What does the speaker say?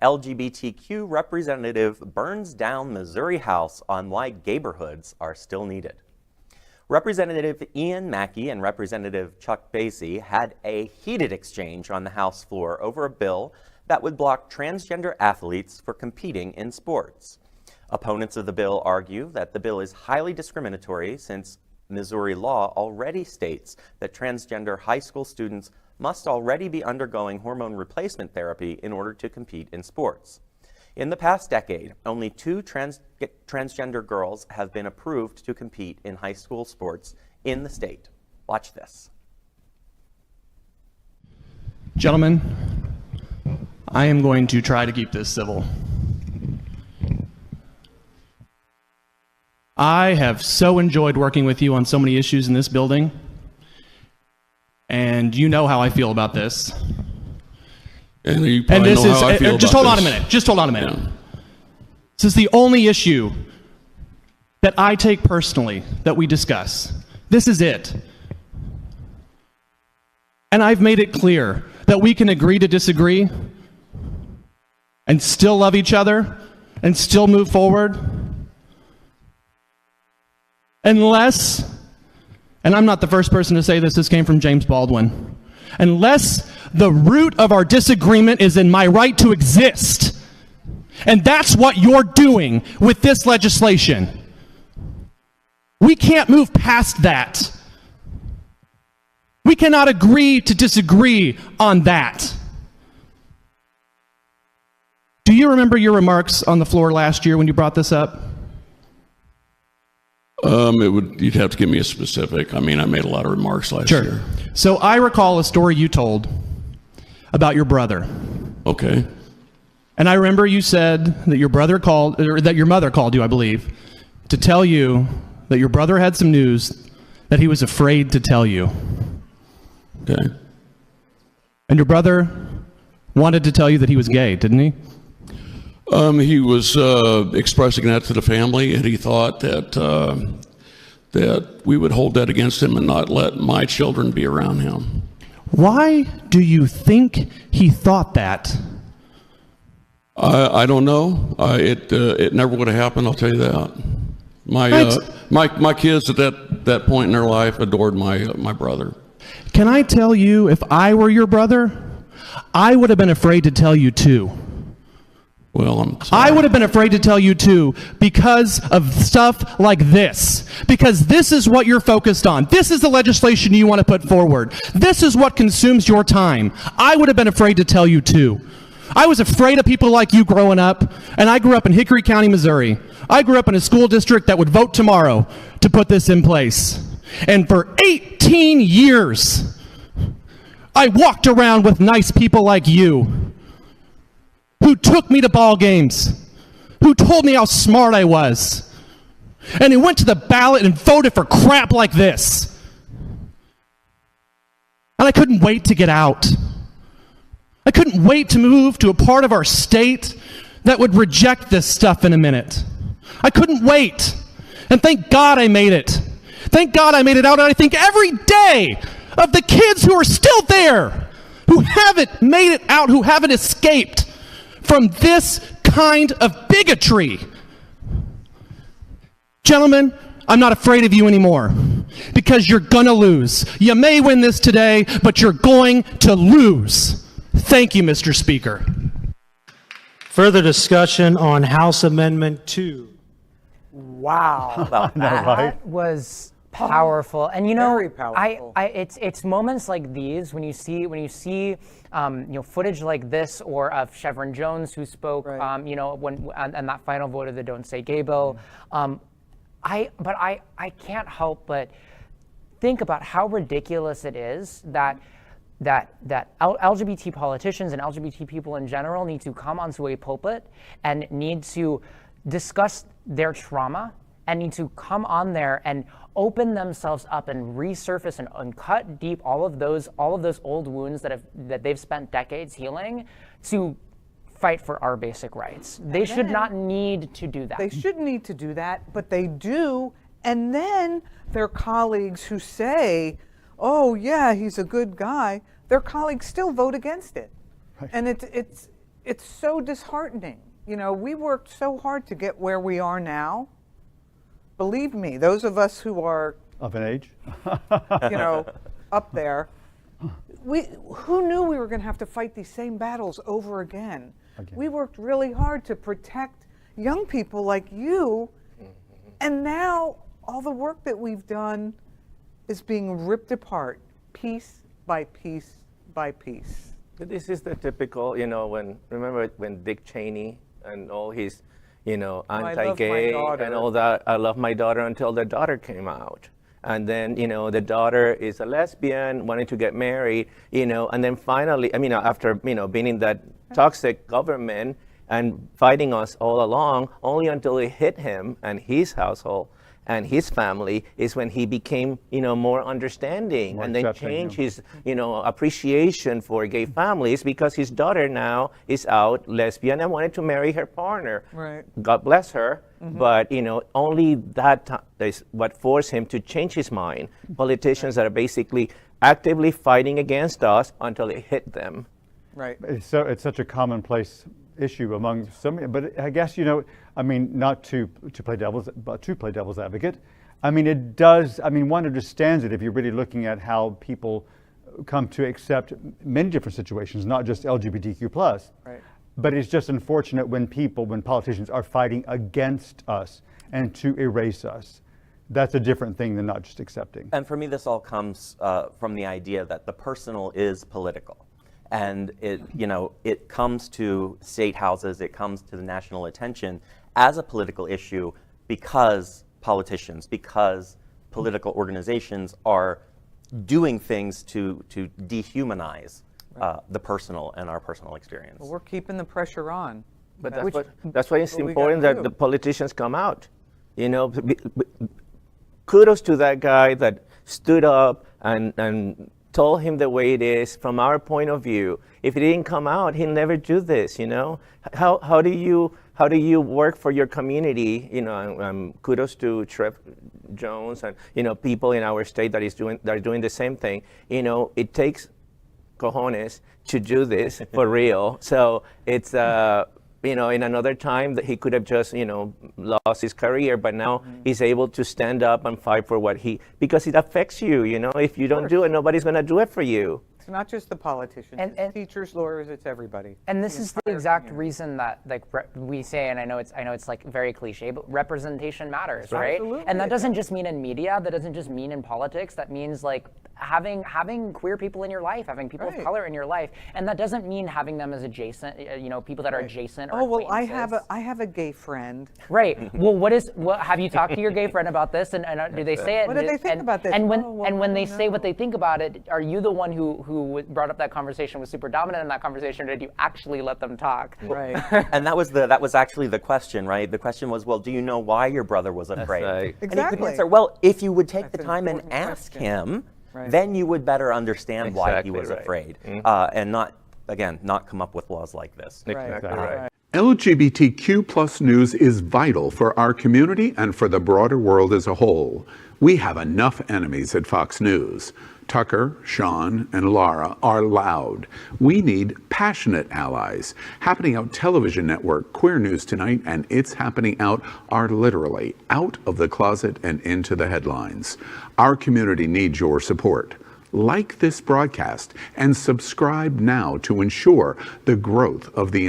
LGBTQ representative burns down Missouri House on why Gayborhoods are still needed. Representative Ian Mackey and Representative Chuck Basye had a heated exchange on the House floor over a bill that would block transgender athletes for competing in sports. Opponents of the bill argue that the bill is highly discriminatory since Missouri law already states that transgender high school students must already be undergoing hormone replacement therapy in order to compete in sports. In the past decade, only 2 transgender girls have been approved to compete in high school sports in the state. Watch this. Gentlemen, I am going to try to keep this civil. I have so enjoyed working with you on so many issues in this building, and you know how I feel about this. And you probably know how I feel just about hold this. on a minute. Just hold on a minute. Yeah. This is the only issue that I take personally that we discuss. This is it. And I've made it clear that we can agree to disagree and still love each other and still move forward. Unless, and I'm not the first person to say this, this came from James Baldwin, unless the root of our disagreement is in my right to exist. And that's what you're doing with this legislation. We can't move past that. We cannot agree to disagree on that. Do you remember your remarks on the floor last year when you brought this up? You'd have to give me a specific. I mean, I made a lot of remarks last year. So I recall a story you told about your brother. Okay. And I remember you said that your brother called, or that your mother called you, I believe, to tell you that your brother had some news that he was afraid to tell you. Okay. And your brother wanted to tell you that he was gay, didn't he? He was expressing that to the family, and he thought that that we would hold that against him and not let my children be around him. Why do you think he thought that? I don't know. It never would have happened. I'll tell you that. My kids at that point in their life adored my brother. Can I tell you, if I were your brother, I would have been afraid to tell you too. Well, I'm sorry. I would have been afraid to tell you too because of stuff like this. Because this is what you're focused on. This is the legislation you want to put forward. This is what consumes your time. I would have been afraid to tell you too. I was afraid of people like you growing up, and I grew up in Hickory County, Missouri. I grew up in a school district that would vote tomorrow to put this in place. And for 18 years, I walked around with nice people like you, who took me to ball games, who told me how smart I was, and who went to the ballot and voted for crap like this. And I couldn't wait to get out. I couldn't wait to move to a part of our state that would reject this stuff in a minute. I couldn't wait. And thank God I made it. Thank God I made it out, and I think every day of the kids who are still there, who haven't made it out, who haven't escaped from this kind of bigotry. Gentlemen, I'm not afraid of you anymore because you're gonna lose. You may win this today, but you're going to lose. Thank you, Mr. Speaker. Further discussion on House Amendment 2. Wow. Well, That was powerful. And you know, Very powerful. it's moments like these when you see footage like this, or of Chevron Jones, who spoke Right. when and that final vote of the Don't Say Gay bill. I can't help but think about how ridiculous it is that LGBT politicians and LGBT people in general need to come onto a pulpit and need to discuss their trauma and need to come on there and open themselves up and resurface and cut deep all of those old wounds that they've spent decades healing to fight for our basic rights. They should not need to do that. They shouldn't need to do that, but they do. And then their colleagues who say, oh yeah, he's a good guy, their colleagues still vote against it. Right. And it's so disheartening. You know, we worked so hard to get where we are now. Believe me, those of us who are Of an age? you know, up there, who knew we were going to have to fight these same battles over again? We worked really hard to protect young people like you, and now all the work that we've done is being ripped apart, piece by piece by piece. This is the typical, you know, remember when Dick Cheney and all his, you know, anti-gay and all that, I love my daughter until the daughter came out. And then, you know, the daughter is a lesbian, wanting to get married, you know, and then finally, I mean, after, you know, being in that toxic government and fighting us all along, only until it hit him and his household and his family is when he became, you know, more understanding and then changed his, you know, appreciation for gay families, because his daughter now is out lesbian and wanted to marry her partner. Right. God bless her. But, you know, only that is what forced him to change his mind. Politicians that are basically actively fighting against us until it hit them. Right. It's such a commonplace issue among so many, but I guess, you know, I mean, not to play devil's advocate. I mean, it does, I mean, one understands it if you're really looking at how people come to accept many different situations, not just LGBTQ+. Right. But it's just unfortunate when politicians are fighting against us and to erase us. That's a different thing than not just accepting. And for me, this all comes from the idea that the personal is political. And it, you know, it comes to state houses, it comes to the national attention as a political issue because politicians, because political organizations are doing things to dehumanize the personal and our personal experience. Well, we're keeping the pressure on. But that's why it's important that the politicians come out. You know, kudos to that guy that stood up and told him the way it is from our point of view. If he didn't come out, he'll never do this, you know? How do you work for your community? You know, kudos to Trev Jones and, you know, people in our state that are doing the same thing. You know, it takes cojones to do this for real. So it's, you know, in another time that he could have just, you know, lost his career, but now he's able to stand up and fight for because it affects you, you know. If you don't do it, nobody's going to do it for you. It's not just the politicians, it's teachers, lawyers, it's everybody. And this is the exact reason that, like, we say, and I know it's like very cliche, but representation matters, right? Absolutely. And that doesn't just mean in media, that doesn't just mean in politics, that means like having queer people in your life, having people of color in your life, and that doesn't mean having them as adjacent, you know, people that are adjacent. Or oh well, I have a gay friend. Right. Well, have you talked to your gay friend about this, and do they say it? What do they think about this? And when they say what they think about it, are you the one who brought up that conversation, was super dominant in that conversation, or did you actually let them talk? Right. And that was actually the question, right? The question was, well, do you know why your brother was afraid? Right. And he couldn't answer, well, if you would take the time and ask him, then you would better understand why he was afraid, and not come up with laws like this. Exactly right. LGBTQ+ news is vital for our community and for the broader world as a whole. We have enough enemies at Fox News. Tucker, Sean, and Laura are loud. We need passionate allies. Happening Out Television Network, Queer News Tonight, and It's Happening Out are literally out of the closet and into the headlines. Our community needs your support. Like this broadcast and subscribe now to ensure the growth of the